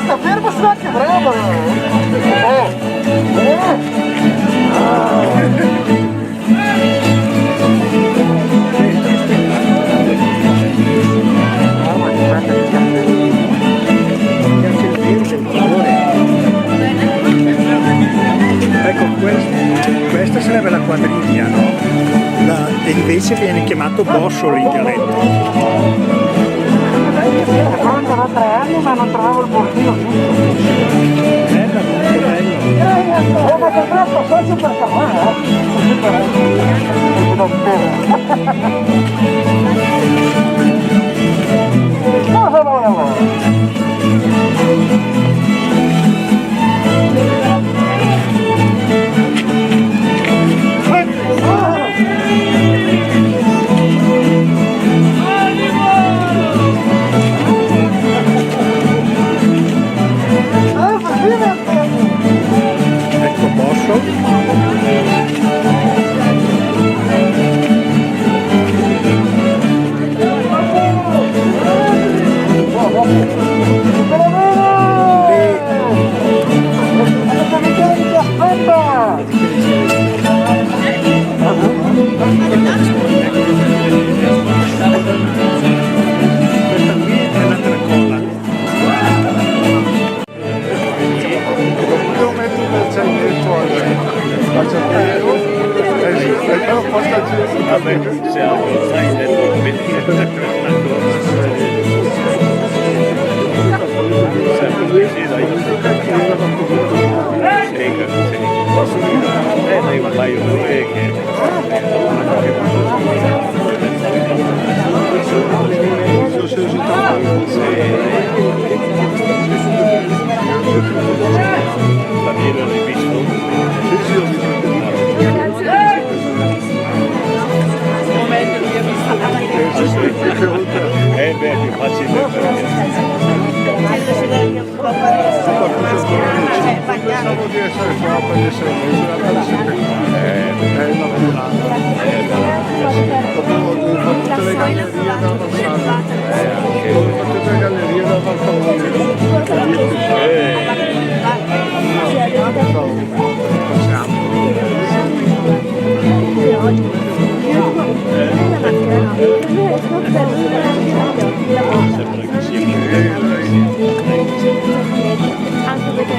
Sta fermo, sta che bravo! Ecco, questa sarebbe la quadriglia, no? E invece viene chiamato bossolo in dialetto. Pronto da 3 anni ma non trovavo il bordino giusto. Bella, molto bello. Ma che troppo socio per cammare, Ecco bosso. Questa qui è la tracolla. Devo mettere un accendetto al cervello e però posta Vabbè, siamo sai detto sempre sì, dai. Dai un paio di ore che la mira l'hai visto? Beh, è più facile pensavo di essere qua per gli 6 mesi, in realtà siete qua. È una puntata. Ho fatto tutte le gallerie da avanzare. Ho fatto tutte le gallerie da sembra che anche perché la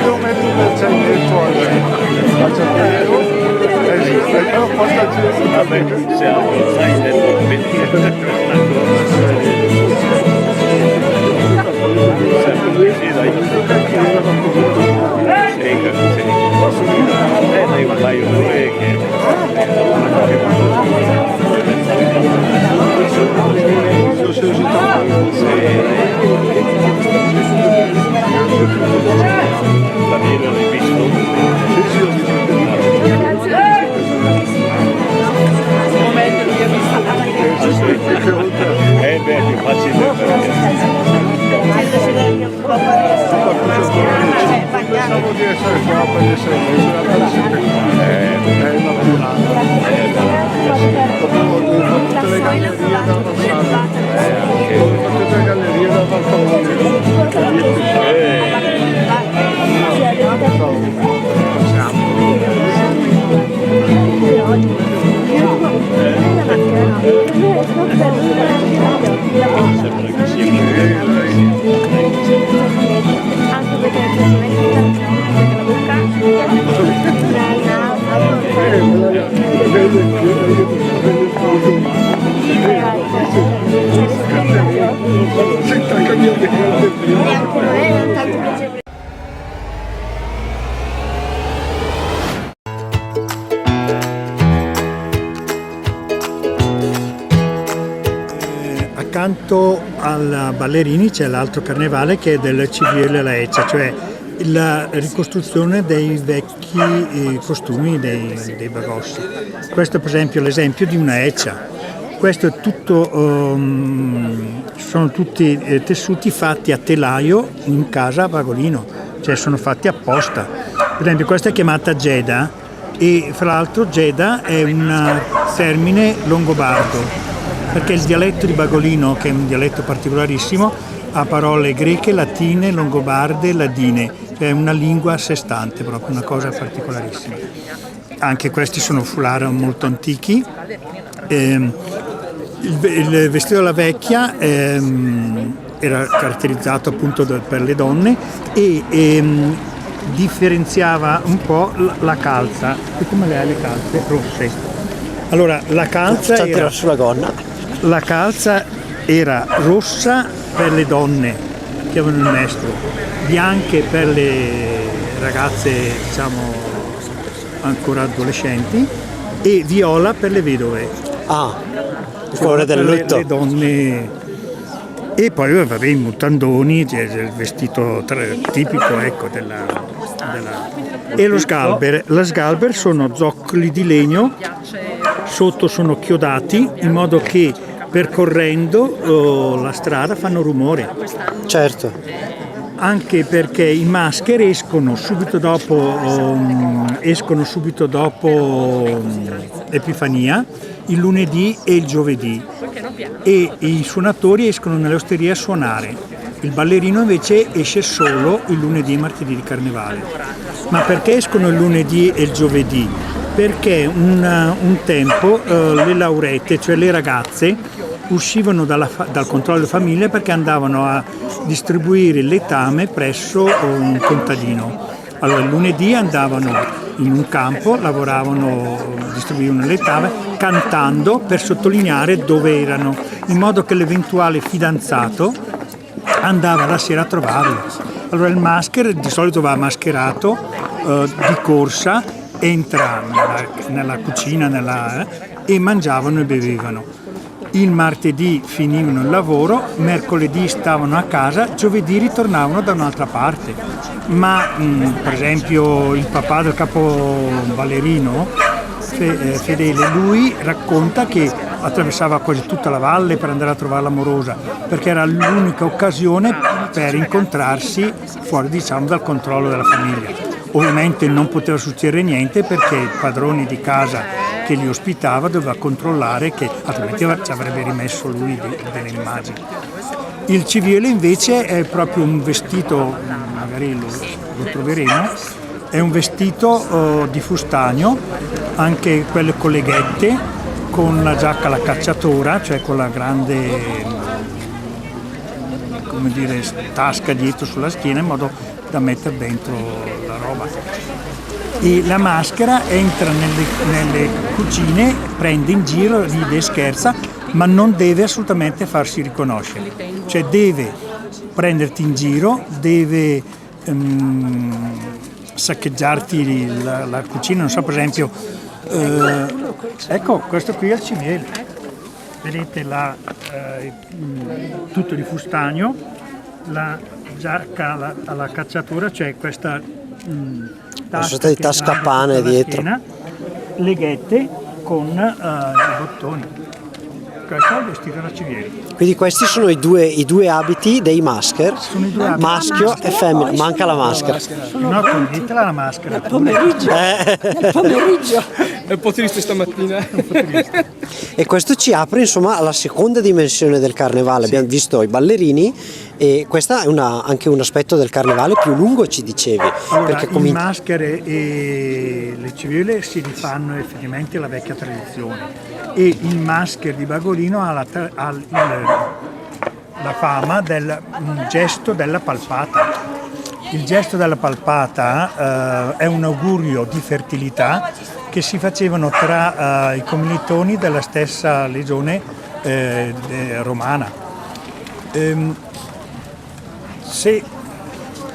devo mettere un accendetto al cervello e però posta vabbè, siamo sai detto sempre sì, dai. Dai un paio di ore che la mira l'hai visto? Beh, è più facile pensavo di essere qua per gli 6 mesi, in realtà siete qua. È una puntata. Ho fatto tutte le gallerie da avanzare. Ho fatto tutte le gallerie da sembra che sia anche perché la bocca Accanto alla Ballerini c'è l'altro carnevale che è del CVL La Ecce, cioè la ricostruzione dei vecchi costumi dei bagossi. Questo per esempio è l'esempio di una eccia. Questo è tutto, sono tutti tessuti fatti a telaio in casa a Bagolino, cioè sono fatti apposta. Per esempio questa è chiamata Geda e fra l'altro Geda è un termine longobardo, perché il dialetto di Bagolino, che è un dialetto particolarissimo, ha parole greche, latine, longobarde, ladine, cioè è una lingua a sé stante, proprio una cosa particolarissima. Anche questi sono foulard molto antichi. Il vestito della vecchia era caratterizzato appunto per le donne e differenziava un po' la calza. E come le hai le calze? Rosse. Allora, la calza sulla gonna. La calza era rossa per le donne che avevano il mestolo, bianche per le ragazze, diciamo, ancora adolescenti, e viola per le vedove. Il colore del lutto. Le donne. E poi vabbè, i mutandoni, cioè il vestito tipico, ecco, e lo sgalber. La sgalber sono zoccoli di legno, sotto sono chiodati in modo che percorrendo la strada fanno rumore. Certo. Anche perché i masker escono subito dopo Epifania, il lunedì e il giovedì, e i suonatori escono nelle osterie a suonare. Il ballerino invece esce solo il lunedì e martedì di Carnevale. Ma perché escono il lunedì e il giovedì? Perché un tempo le laurette, cioè le ragazze, uscivano dal controllo della famiglia perché andavano a distribuire il letame presso un contadino. Allora il lunedì andavano in un campo, lavoravano, distribuivano il letame cantando per sottolineare dove erano, in modo che l'eventuale fidanzato andava la sera a trovarlo. Allora il masker di solito va mascherato di corsa, entra nella cucina e mangiavano e bevevano. Il martedì finivano il lavoro, mercoledì stavano a casa, giovedì ritornavano da un'altra parte. Ma per esempio il papà del capo ballerino, Fedele, lui racconta che attraversava quasi tutta la valle per andare a trovare l'amorosa, perché era l'unica occasione per incontrarsi fuori, diciamo, dal controllo della famiglia. Ovviamente non poteva succedere niente perché il padrone di casa che li ospitava doveva controllare, che altrimenti ci avrebbe rimesso lui delle immagini. Il civile invece è proprio un vestito, magari lo troveremo, è un vestito di fustagno, anche quelle con le ghette, con la giacca alla cacciatora, cioè con la grande, come dire, tasca dietro sulla schiena in modo da mettere dentro la roba. E la maschera entra nelle cucine, prende in giro, ride e scherza, ma non deve assolutamente farsi riconoscere. Cioè deve prenderti in giro, deve saccheggiarti la cucina, non so, per esempio, ecco, questo qui è il cimiele. Vedete tutto di fustagno, la giacca alla cacciatura, cioè questa tasca pane dietro, schiena, le ghette con i bottoni. Questo è il vestito da civile. Quindi questi sono i due abiti dei masker, maschio e femmina. Manca la maschera. No, toglietela la maschera. Nel pomeriggio. È un po' triste stamattina. E questo ci apre insomma alla seconda dimensione del carnevale. Abbiamo visto i ballerini e questo è anche un aspetto del carnevale più lungo, ci dicevi. Allora, perché le maschere e le civile si rifanno effettivamente alla vecchia tradizione, e il masker di Bagolino ha la fama del gesto della palpata. Il gesto della palpata è un augurio di fertilità che si facevano tra i commilitoni della stessa legione romana. Se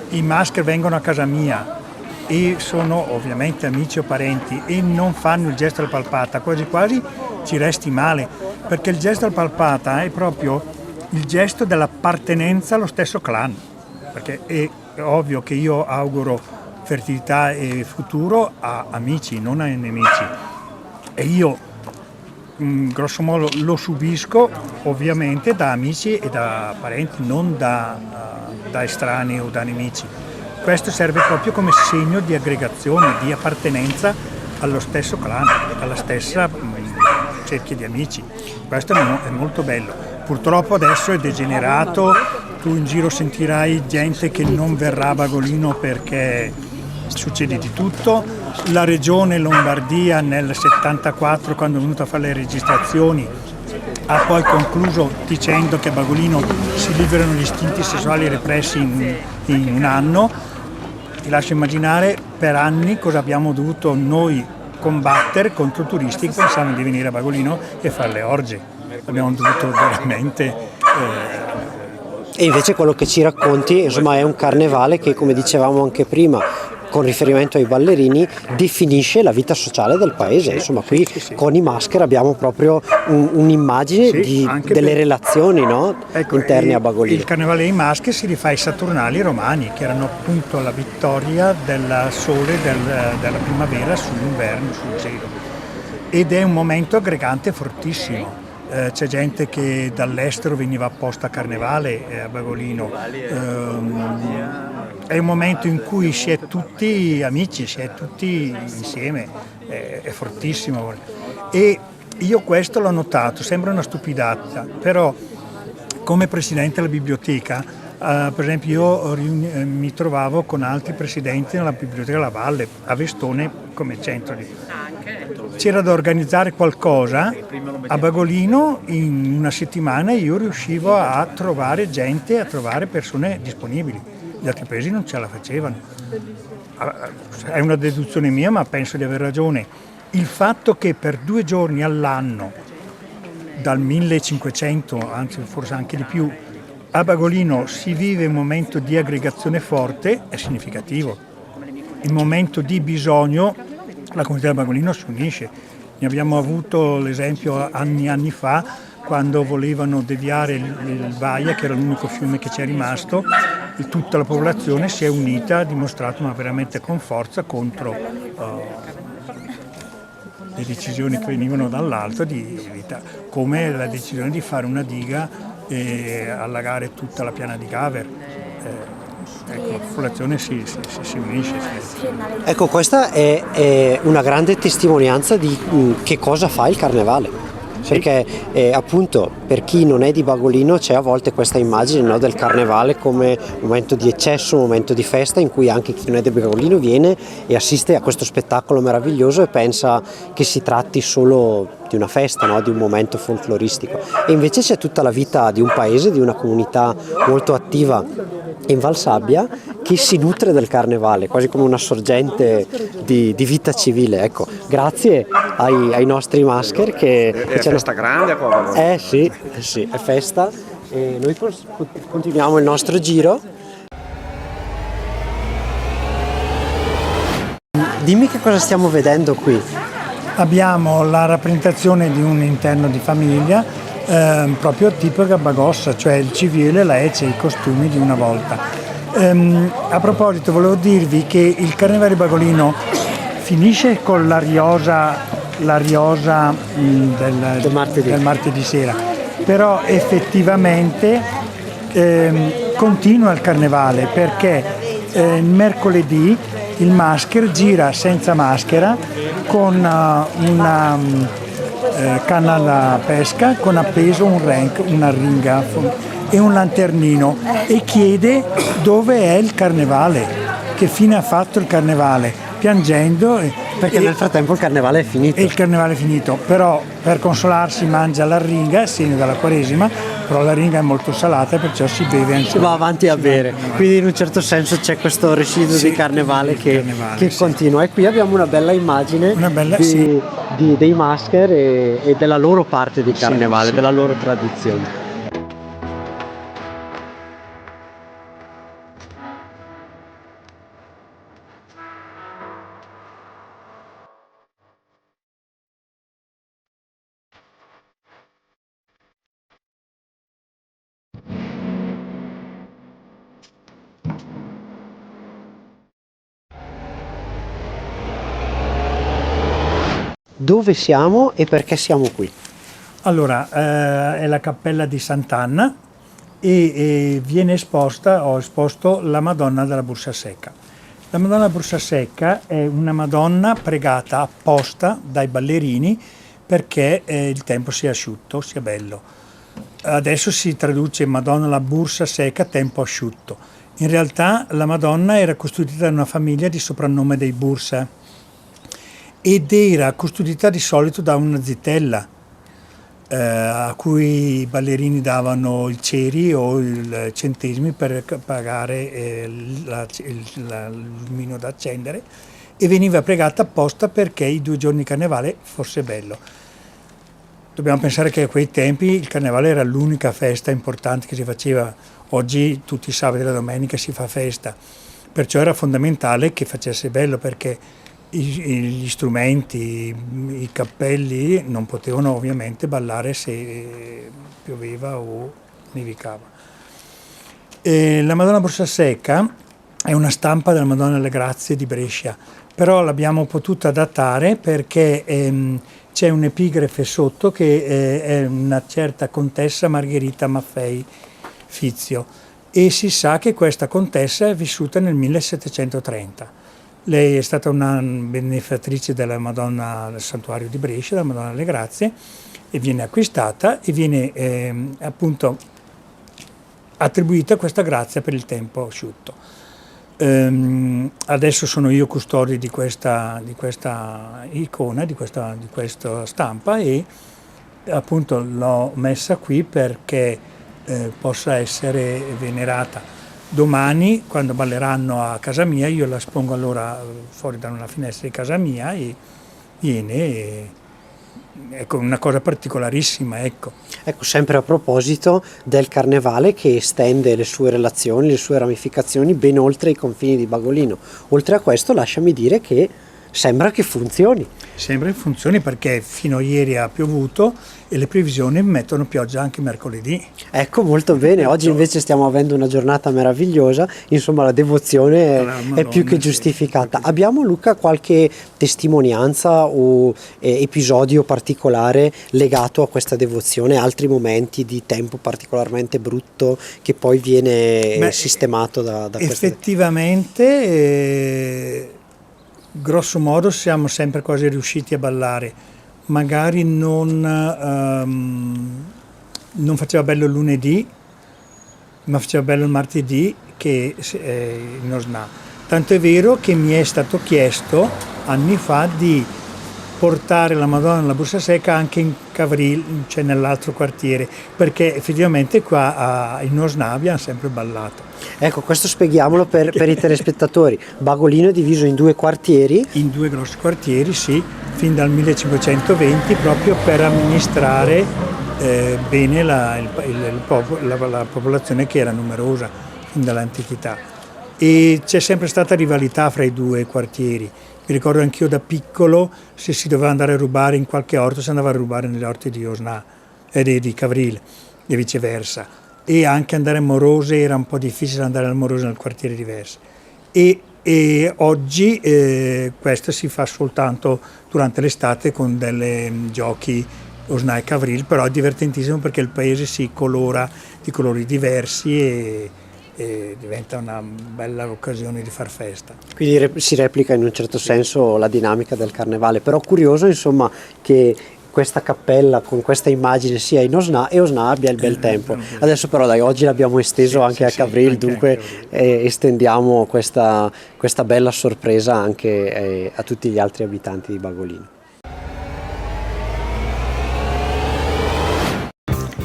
i masker vengono a casa mia e sono ovviamente amici o parenti e non fanno il gesto della palpata, quasi quasi ci resti male, perché il gesto della palpata è proprio il gesto dell'appartenenza allo stesso clan, perché è ovvio che io auguro fertilità e futuro a amici, non ai nemici. E io grosso modo lo subisco ovviamente da amici e da parenti, non da estranei o da nemici. Questo serve proprio come segno di aggregazione, di appartenenza allo stesso clan, alla stessa cerchia di amici. Questo è molto bello. Purtroppo adesso è degenerato, tu in giro sentirai gente che non verrà a Bagolino perché succede di tutto. La regione Lombardia nel 74, quando è venuta a fare le registrazioni, ha poi concluso dicendo che a Bagolino si liberano gli istinti sessuali repressi in un anno. Ti lascio immaginare per anni cosa abbiamo dovuto noi combattere contro turisti che pensavano di venire a Bagolino e fare le orge. Abbiamo dovuto veramente... E invece quello che ci racconti, insomma, è un carnevale che, come dicevamo anche prima, con riferimento ai ballerini, definisce la vita sociale del paese. Insomma, qui con i maschere abbiamo proprio un'immagine delle relazioni, no? Interne a Bagolino. Il carnevale dei maschere si rifà ai Saturnali romani, che erano appunto la vittoria del sole della primavera sull'inverno, sul cielo. Ed è un momento aggregante fortissimo. C'è gente che dall'estero veniva apposta a carnevale a Bagolino. È un momento in cui si è tutti amici, si è tutti insieme, è fortissimo. E io questo l'ho notato, sembra una stupidata, però come presidente della biblioteca, per esempio io mi trovavo con altri presidenti nella biblioteca La Valle, a Vestone come centro di... C'era da organizzare qualcosa a Bagolino, in una settimana io riuscivo a trovare gente, a trovare persone disponibili. Gli altri paesi non ce la facevano. È una deduzione mia, ma penso di aver ragione. Il fatto che per 2 giorni all'anno, dal 1500, anzi forse anche di più, a Bagolino si vive un momento di aggregazione forte è significativo. Il momento di bisogno, la comunità di Bagolino si unisce. Ne abbiamo avuto l'esempio anni fa, quando volevano deviare il Vaia, che era l'unico fiume che ci è rimasto, e tutta la popolazione si è unita, ha dimostrato ma veramente con forza contro le decisioni che venivano dall'alto, come la decisione di fare una diga e allagare tutta la piana di Gaver. Ecco, la popolazione si unisce. Ecco, questa è una grande testimonianza di che cosa fa il carnevale. Perché appunto per chi non è di Bagolino c'è a volte questa immagine, no, del carnevale come un momento di eccesso, un momento di festa in cui anche chi non è di Bagolino viene e assiste a questo spettacolo meraviglioso e pensa che si tratti solo di una festa, no, di un momento folcloristico. E invece c'è tutta la vita di un paese, di una comunità molto attiva in Valsabbia che si nutre del carnevale, quasi come una sorgente di vita civile. Ecco, grazie ai nostri masker che È festa grande qua. sì, è festa e noi continuiamo il nostro giro. Dimmi che cosa stiamo vedendo qui. Abbiamo la rappresentazione di un interno di famiglia proprio tipica bagossa, cioè il civile, la ece, i costumi di una volta. A proposito, volevo dirvi che il carnevale di Bagolino finisce con la riosa del martedì sera, però effettivamente continua il carnevale, perché il mercoledì il masker gira senza maschera con una canna da pesca con appeso un rank, una ringa e un lanternino e chiede dove è il carnevale, che fine ha fatto il carnevale, piangendo. Perché nel frattempo il carnevale è finito. E il carnevale è finito, però per consolarsi mangia la ringa, segno della Quaresima, però la ringa è molto salata, perciò si beve anche. Si va avanti a bere, quindi in un certo senso c'è questo residuo di carnevale che continua. E qui abbiamo una bella immagine dei masker e della loro parte di carnevale, della loro tradizione. dove siamo e perché siamo qui. Allora, è la cappella di Sant'Anna e viene esposta, ho esposto la Madonna della Bursa Secca. La Madonna della Bursa Secca è una Madonna pregata apposta dai ballerini perché il tempo sia asciutto, sia bello. Adesso si traduce Madonna la Bursa Secca, tempo asciutto. In realtà la Madonna era custodita da una famiglia di soprannome dei Bursa ed era custodita di solito da una zitella a cui i ballerini davano il ceri o i centesimi per pagare il lumino da accendere, e veniva pregata apposta perché i 2 giorni di carnevale fosse bello. Dobbiamo pensare che a quei tempi il carnevale era l'unica festa importante che si faceva. Oggi tutti i sabati e la domenica si fa festa, perciò era fondamentale che facesse bello, perché gli strumenti, i cappelli non potevano ovviamente ballare se pioveva o nevicava. La Madonna Bursa Secca è una stampa della Madonna delle Grazie di Brescia, però l'abbiamo potuta adattare perché c'è un'epigrafe sotto che è una certa contessa Margherita Maffei Fizio, e si sa che questa contessa è vissuta nel 1730. Lei è stata una benefattrice della Madonna del Santuario di Brescia, della Madonna delle Grazie, e viene acquistata e viene appunto attribuita questa grazia per il tempo asciutto. Adesso sono io custode di questa icona, di questa stampa, e appunto l'ho messa qui perché possa essere venerata. Domani, quando balleranno a casa mia, io la espongo allora fuori da una finestra di casa mia e viene, ecco, una cosa particolarissima, ecco. Ecco, sempre a proposito del carnevale che estende le sue relazioni, le sue ramificazioni ben oltre i confini di Bagolino. Oltre a questo, lasciami dire che sembra che funzioni. Sembra che funzioni perché fino a ieri ha piovuto e le previsioni mettono pioggia anche mercoledì. Ecco, molto bene. Oggi invece stiamo avendo una giornata meravigliosa, insomma la devozione è più che giustificata. Abbiamo, Luca, qualche testimonianza o episodio particolare legato a questa devozione, altri momenti di tempo particolarmente brutto che poi viene sistemato da questa? Effettivamente, grosso modo siamo sempre quasi riusciti a ballare. Magari non faceva bello il lunedì, ma faceva bello il martedì, che in Osnà. Tanto è vero che mi è stato chiesto anni fa di portare la Madonna della Bursa Secca anche in Cavril, cioè nell'altro quartiere, perché effettivamente qua in Osnà abbiamo sempre ballato. Ecco, questo spieghiamolo per i telespettatori. Bagolino è diviso in 2 quartieri. In 2 grossi quartieri, sì, fin dal 1520, proprio per amministrare bene la popolazione che era numerosa fin dall'antichità. E c'è sempre stata rivalità fra i 2 quartieri. Mi ricordo anch'io da piccolo, se si doveva andare a rubare in qualche orto, si andava a rubare negli orti di Osnà, di Cavril e viceversa. E anche andare a Morose era un po' difficile, andare al Morose nel quartiere diverso. E oggi questo si fa soltanto durante l'estate con dei giochi Osnà e Cavril, però è divertentissimo perché il paese si colora di colori diversi e diventa una bella occasione di far festa. Quindi si replica in un certo senso la dinamica del carnevale, però curioso insomma che questa cappella con questa immagine sia in Osnà e Osnà abbia il bel tempo. Adesso però dai, oggi l'abbiamo esteso anche a Cavril, dunque estendiamo questa bella sorpresa anche a tutti gli altri abitanti di Bagolino.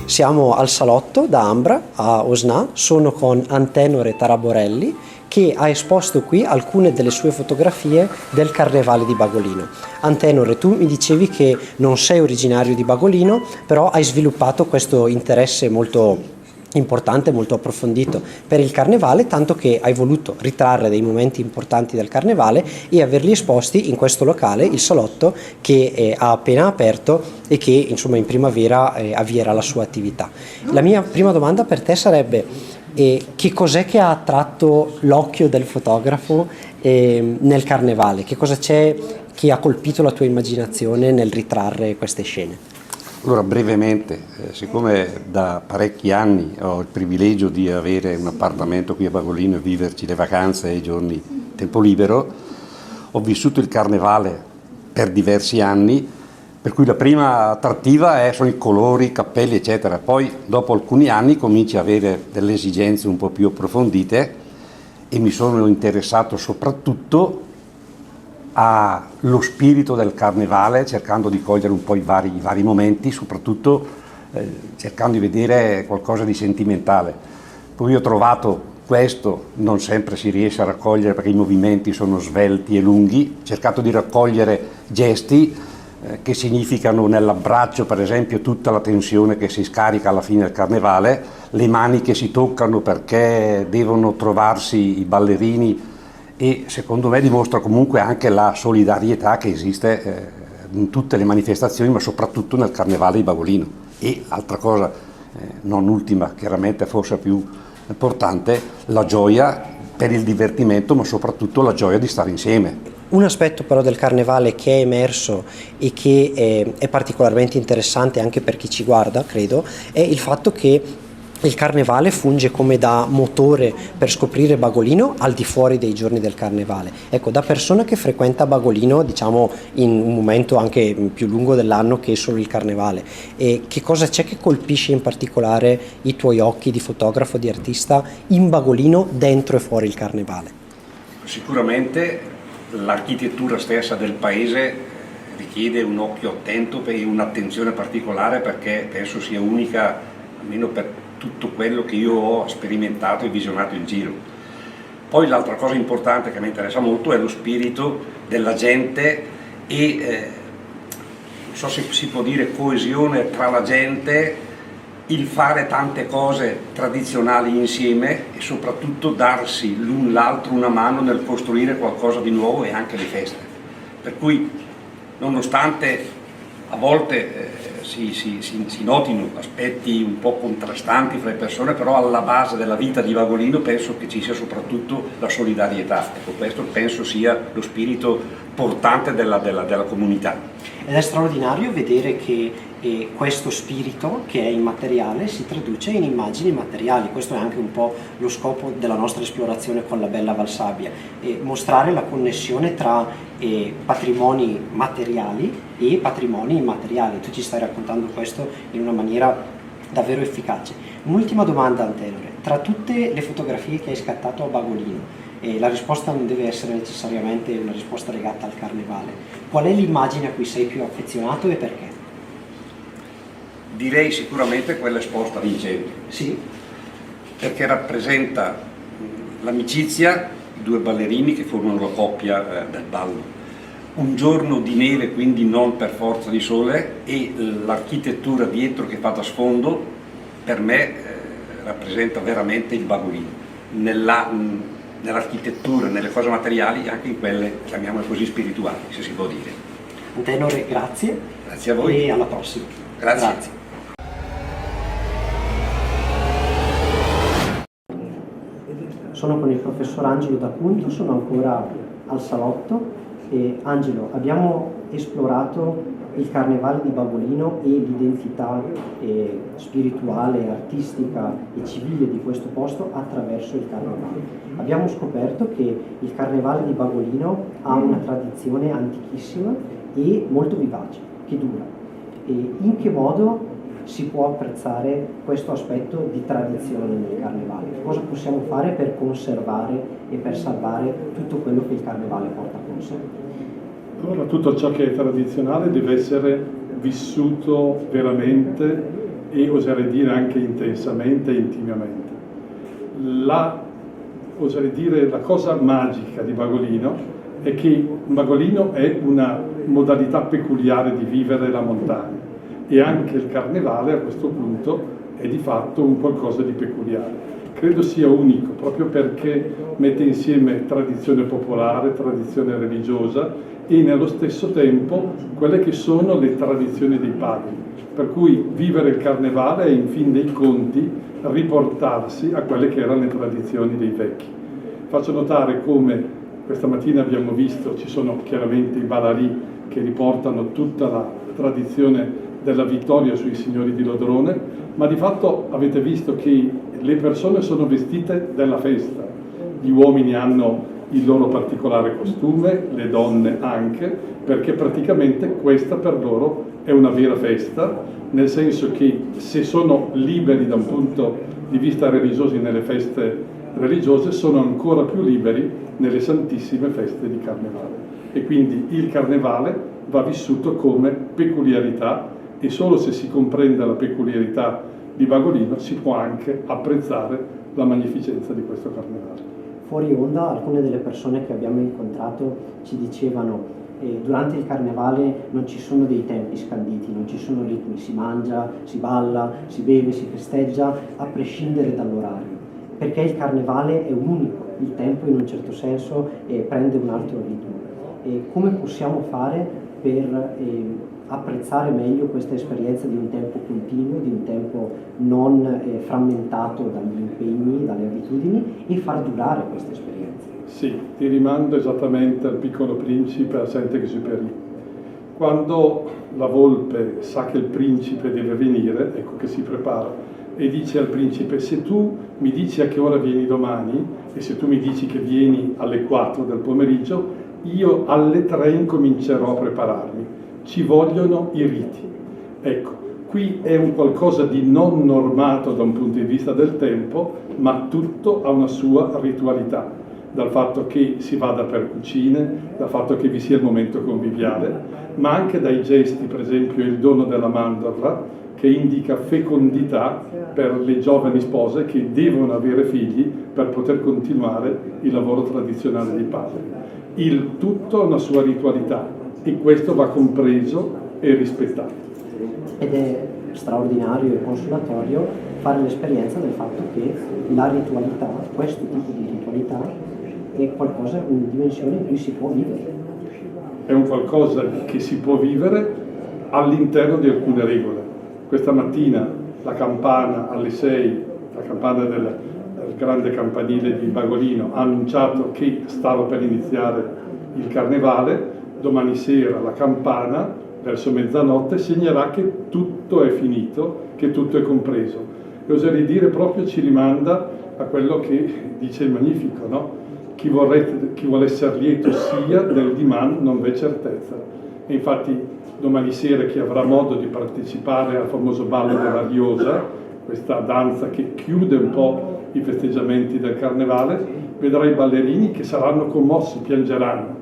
Siamo al salotto da Ambra a Osnà, sono con Antenore Taraborelli che ha esposto qui alcune delle sue fotografie del Carnevale di Bagolino. Antenore, tu mi dicevi che non sei originario di Bagolino, però hai sviluppato questo interesse molto importante, molto approfondito per il Carnevale, tanto che hai voluto ritrarre dei momenti importanti del Carnevale e averli esposti in questo locale, il salotto, che ha appena aperto e che insomma in primavera avvierà la sua attività. La mia prima domanda per te sarebbe che cos'è che ha attratto l'occhio del fotografo nel Carnevale? Che cosa c'è che ha colpito la tua immaginazione nel ritrarre queste scene? Allora, brevemente, siccome da parecchi anni ho il privilegio di avere un appartamento qui a Bagolino e viverci le vacanze e i giorni tempo libero, ho vissuto il carnevale per diversi anni, per cui la prima attrattiva sono i colori, i cappelli, eccetera. Poi, dopo alcuni anni, cominci a avere delle esigenze un po' più approfondite e mi sono interessato soprattutto allo spirito del carnevale, cercando di cogliere un po' i vari momenti, soprattutto cercando di vedere qualcosa di sentimentale. Poi ho trovato questo, non sempre si riesce a raccogliere perché i movimenti sono svelti e lunghi, ho cercato di raccogliere gesti che significano nell'abbraccio, per esempio, tutta la tensione che si scarica alla fine del carnevale, le mani che si toccano perché devono trovarsi i ballerini, e secondo me dimostra comunque anche la solidarietà che esiste in tutte le manifestazioni, ma soprattutto nel carnevale di Bagolino. E altra cosa, non ultima, chiaramente forse più importante, la gioia per il divertimento, ma soprattutto la gioia di stare insieme. Un aspetto però del carnevale che è emerso e che è particolarmente interessante anche per chi ci guarda, credo, è il fatto che il carnevale funge come da motore per scoprire Bagolino al di fuori dei giorni del carnevale. Ecco, da persona che frequenta Bagolino, diciamo in un momento anche più lungo dell'anno che solo il carnevale, e che cosa c'è che colpisce in particolare i tuoi occhi di fotografo, di artista in Bagolino, dentro e fuori il carnevale? Sicuramente l'architettura stessa del paese richiede un occhio attento e un'attenzione particolare, perché penso sia unica, almeno per tutto quello che io ho sperimentato e visionato in giro. Poi l'altra cosa importante che mi interessa molto è lo spirito della gente e non so se si può dire coesione tra la gente, il fare tante cose tradizionali insieme e soprattutto darsi l'un l'altro una mano nel costruire qualcosa di nuovo, e anche le feste. Per cui, nonostante a volte si notino aspetti un po' contrastanti fra le persone, però alla base della vita di Bagolino penso che ci sia soprattutto la solidarietà. Ecco, questo penso sia lo spirito portante della comunità. Ed è straordinario vedere che questo spirito, che è immateriale, si traduce in immagini materiali. Questo è anche un po' lo scopo della nostra esplorazione con la Bella Valsabbia, mostrare la connessione tra patrimoni materiali e patrimoni immateriali. Tu ci stai raccontando questo in una maniera davvero efficace. Un'ultima domanda, Antenore: tra tutte le fotografie che hai scattato a Bagolino, la risposta non deve essere necessariamente una risposta legata al carnevale, qual è l'immagine a cui sei più affezionato e perché? Direi sicuramente quella esposta a Vincenzo. Sì. Perché rappresenta l'amicizia, i due ballerini che formano la coppia del ballo. Un giorno di neve, quindi non per forza di sole, e l'architettura dietro che fa da sfondo, per me rappresenta veramente il Bagolino. Nell'architettura, nelle cose materiali, anche in quelle, chiamiamole così, spirituali, se si può dire. Antenore, grazie. Grazie a voi. E alla prossima. Grazie. Sono con il professor Angelo D'Appunto, sono ancora al salotto. E Angelo, abbiamo esplorato il carnevale di Bagolino e l'identità spirituale, artistica e civile di questo posto attraverso il carnevale. Abbiamo scoperto che il carnevale di Bagolino ha una tradizione antichissima e molto vivace, che dura. E in che modo si può apprezzare questo aspetto di tradizione nel carnevale? Cosa possiamo fare per conservare e per salvare tutto quello che il carnevale porta con sé? Allora, tutto ciò che è tradizionale deve essere vissuto veramente e, oserei dire, anche intensamente e intimamente. Oserei dire, la cosa magica di Bagolino è che Bagolino è una modalità peculiare di vivere la montagna, e anche il carnevale a questo punto è di fatto un qualcosa di peculiare. Credo sia unico proprio perché mette insieme tradizione popolare, tradizione religiosa e nello stesso tempo quelle che sono le tradizioni dei padri. Per cui vivere il carnevale è, in fin dei conti, riportarsi a quelle che erano le tradizioni dei vecchi. Faccio notare come Questa mattina abbiamo visto, ci sono chiaramente i ballarì che riportano tutta la tradizione della vittoria sui signori di Lodrone, ma di fatto avete visto che le persone sono vestite della festa. Gli uomini hanno il loro particolare costume, le donne anche, perché praticamente questa per loro è una vera festa, nel senso che se sono liberi da un punto di vista religioso nelle feste religiose, sono ancora più liberi nelle santissime feste di Carnevale. E quindi il Carnevale va vissuto come peculiarità, e solo se si comprende la peculiarità di Bagolino si può anche apprezzare la magnificenza di questo Carnevale. Fuori onda alcune delle persone che abbiamo incontrato ci dicevano durante il Carnevale non ci sono dei tempi scanditi, non ci sono ritmi, si mangia, si balla, si beve, si festeggia a prescindere dall'orario, perché il Carnevale è unico, il tempo in un certo senso prende un altro ritmo. E come possiamo fare per apprezzare meglio questa esperienza di un tempo continuo, di un tempo non frammentato dagli impegni, dalle abitudini, e far durare questa esperienza? Sì, ti rimando esattamente al Piccolo Principe, a Saint-Exupéry. Quando la volpe sa che il principe deve venire, ecco che si prepara, e dice al principe: se tu mi dici a che ora vieni domani, e se tu mi dici che vieni alle 4 del pomeriggio, io alle 3 incomincerò a prepararmi. Ci vogliono i riti. Ecco, qui è un qualcosa di non normato da un punto di vista del tempo, ma tutto ha una sua ritualità, dal fatto che si vada per cucine, dal fatto che vi sia il momento conviviale, ma anche dai gesti, per esempio il dono della mandorla, che indica fecondità per le giovani spose che devono avere figli per poter continuare il lavoro tradizionale dei padri. Il tutto ha una sua ritualità, e questo va compreso e rispettato. Ed è straordinario e consolatorio fare l'esperienza del fatto che la ritualità, questo tipo di ritualità, è qualcosa, una dimensione in cui si può vivere. È un qualcosa che si può vivere all'interno di alcune regole. Questa mattina la campana alle 6, la campana del grande campanile di Bagolino, ha annunciato che stava per iniziare il Carnevale. Domani sera la campana, verso mezzanotte, segnerà che tutto è finito, che tutto è compreso. E oserei dire proprio ci rimanda a quello che dice il Magnifico, no? Chi vuole essere lieto sia del dimani non v'è certezza. E infatti domani sera chi avrà modo di partecipare al famoso ballo della Riosa, questa danza che chiude un po' i festeggiamenti del Carnevale, vedrà i ballerini che saranno commossi, piangeranno.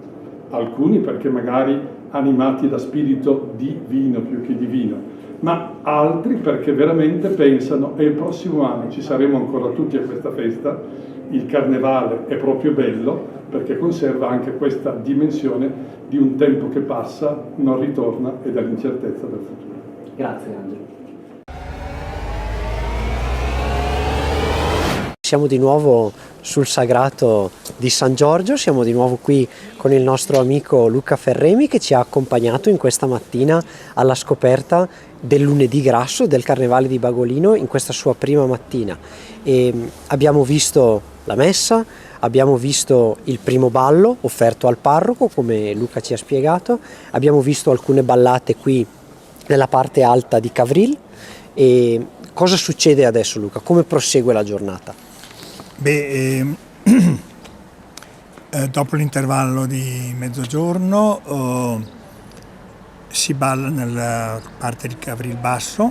Alcuni perché magari animati da spirito divino più che divino, ma altri perché veramente pensano: e il prossimo anno ci saremo ancora tutti a questa festa. Il Carnevale è proprio bello perché conserva anche questa dimensione di un tempo che passa, non ritorna, e dell'incertezza del futuro. Grazie Angelo. Siamo di nuovo sul sagrato di San Giorgio, siamo di nuovo qui con il nostro amico Luca Ferremi che ci ha accompagnato in questa mattina alla scoperta del lunedì grasso del Carnevale di Bagolino in questa sua prima mattina. E abbiamo visto la messa, abbiamo visto il primo ballo offerto al parroco come Luca ci ha spiegato, abbiamo visto alcune ballate qui nella parte alta di Cavril. E cosa succede adesso, Luca? Come prosegue la giornata? Dopo l'intervallo di mezzogiorno si balla nella parte di Cavril Basso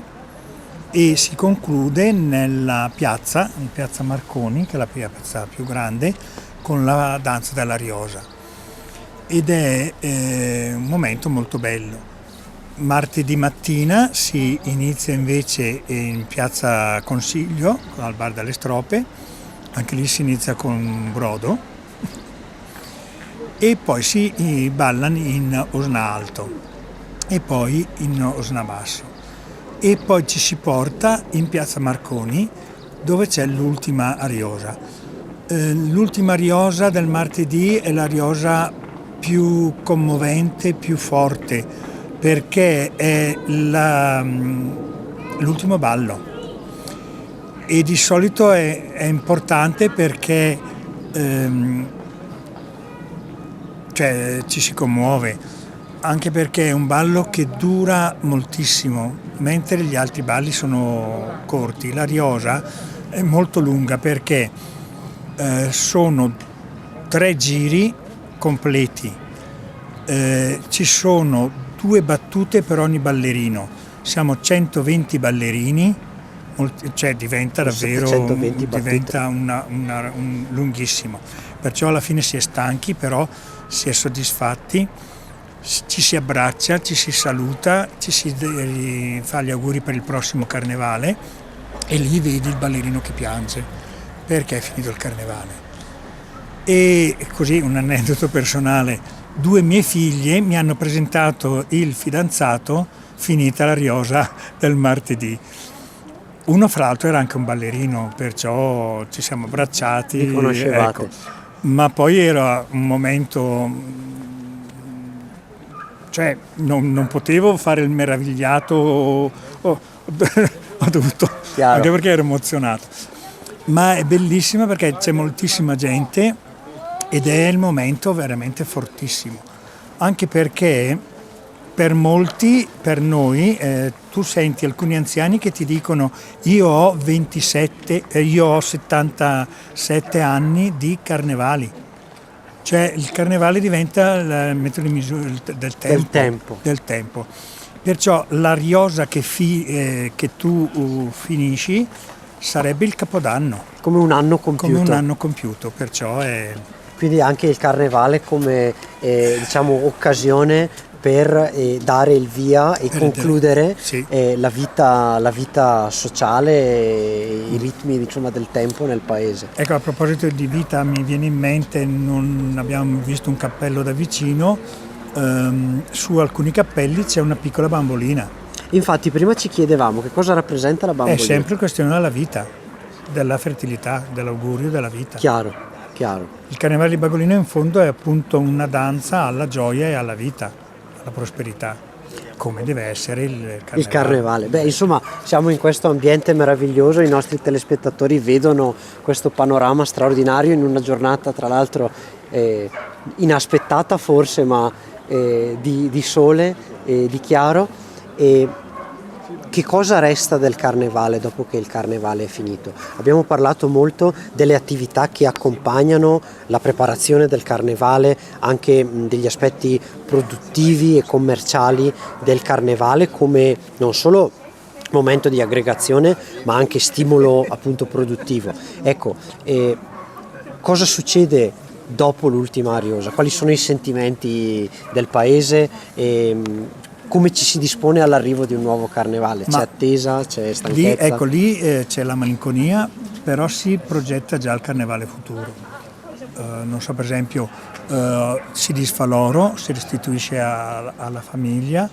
e si conclude nella piazza, in piazza Marconi, che è la piazza più grande, con la danza della Riosa. Ed è un momento molto bello. Martedì mattina si inizia invece in piazza Consiglio, al bar delle Strope. Anche lì si inizia con un brodo e poi si ballano in Osna Alto e poi in Osna Basso e poi ci si porta in piazza Marconi dove c'è l'ultima ariosa. L'ultima ariosa del martedì è la ariosa più commovente, più forte, perché è l'ultimo ballo. E di solito è importante perché cioè, ci si commuove, anche perché è un ballo che dura moltissimo, mentre gli altri balli sono corti. La riosa è molto lunga perché sono 3 giri completi, ci sono 2 battute per ogni ballerino, siamo 120 ballerini, cioè diventa davvero 720 diventa un lunghissimo, perciò alla fine si è stanchi, però si è soddisfatti, ci si abbraccia, ci si saluta, ci si fa gli auguri per il prossimo carnevale e lì vedi il ballerino che piange perché è finito il carnevale. E così un aneddoto personale: 2 mie figlie mi hanno presentato il fidanzato finita la riosa del martedì. Uno fra l'altro era anche un ballerino, perciò ci siamo abbracciati. Vi conoscevate? Ecco. Ma poi era un momento, cioè non potevo fare il meravigliato, ho dovuto, Chiaro. anche perché ero emozionato. Ma è bellissima perché c'è moltissima gente ed è il momento veramente fortissimo, anche perché per molti, per noi, tu senti alcuni anziani che ti dicono io ho 77 anni di carnevali, cioè il carnevale diventa il metodo di misura del tempo. Perciò la riosa che tu finisci sarebbe il Capodanno. Come un anno compiuto. Perciò è... Quindi anche il carnevale come diciamo occasione per dare il via e concludere sì. la vita sociale e i ritmi, diciamo, del tempo nel paese. Ecco, a proposito di vita mi viene in mente, non abbiamo visto un cappello da vicino, su alcuni cappelli c'è una piccola bambolina. Infatti prima ci chiedevamo che cosa rappresenta la bambolina. È sempre questione della vita, della fertilità, dell'augurio della vita. Chiaro. Il carnevale di Bagolino in fondo è appunto una danza alla gioia e alla vita, alla prosperità, come deve essere il carnevale. Beh, insomma, siamo in questo ambiente meraviglioso, i nostri telespettatori vedono questo panorama straordinario in una giornata, tra l'altro inaspettata forse, ma di sole, di chiaro. E che cosa resta del carnevale dopo che il carnevale è finito? Abbiamo parlato molto delle attività che accompagnano la preparazione del carnevale, anche degli aspetti produttivi e commerciali del carnevale come non solo momento di aggregazione ma anche stimolo appunto produttivo. Ecco, cosa succede dopo l'ultima ariosa? Quali sono i sentimenti del paese? Come ci si dispone all'arrivo di un nuovo carnevale? C'è attesa, c'è stanchezza? Lì c'è la malinconia, però si progetta già il carnevale futuro. Non so, per esempio, si disfa l'oro, si restituisce alla famiglia,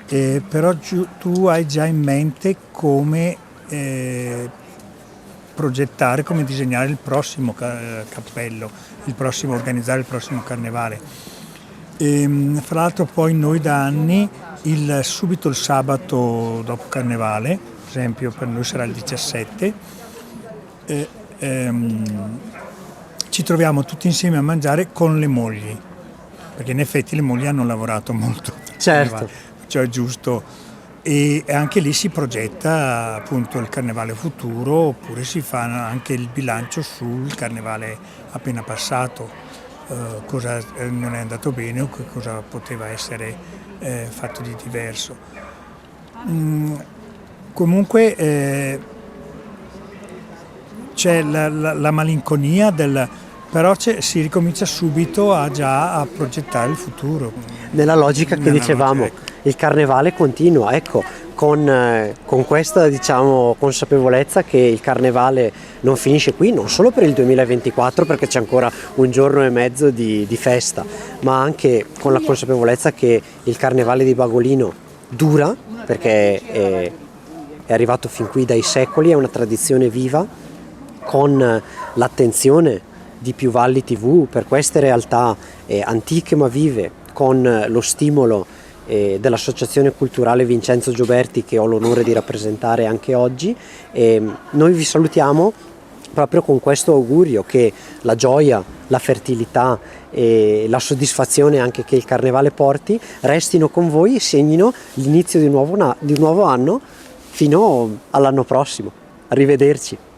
però tu hai già in mente come progettare, come disegnare il prossimo cappello, organizzare il prossimo carnevale. Fra l'altro poi noi da anni subito il sabato dopo carnevale, per esempio per noi sarà il 17, ci troviamo tutti insieme a mangiare con le mogli, perché in effetti le mogli hanno lavorato molto, certo, cioè è giusto, e anche lì si progetta appunto il carnevale futuro, oppure si fa anche il bilancio sul carnevale appena passato. Cosa non è andato bene o cosa poteva essere fatto di diverso. Comunque c'è la malinconia però si ricomincia subito a progettare il futuro. Nella logica che dicevamo, ecco. Il carnevale continua, ecco, con questa, diciamo, consapevolezza che il carnevale non finisce qui, non solo per il 2024 perché c'è ancora un giorno e mezzo di festa, ma anche con la consapevolezza che il carnevale di Bagolino dura perché è arrivato fin qui dai secoli, è una tradizione viva, con l'attenzione di Più Valli TV per queste realtà antiche ma vive, con lo stimolo dell'Associazione Culturale Vincenzo Gioberti che ho l'onore di rappresentare anche oggi. Noi vi salutiamo proprio con questo augurio che la gioia, la fertilità e la soddisfazione anche che il carnevale porti restino con voi e segnino l'inizio di un nuovo anno fino all'anno prossimo. Arrivederci.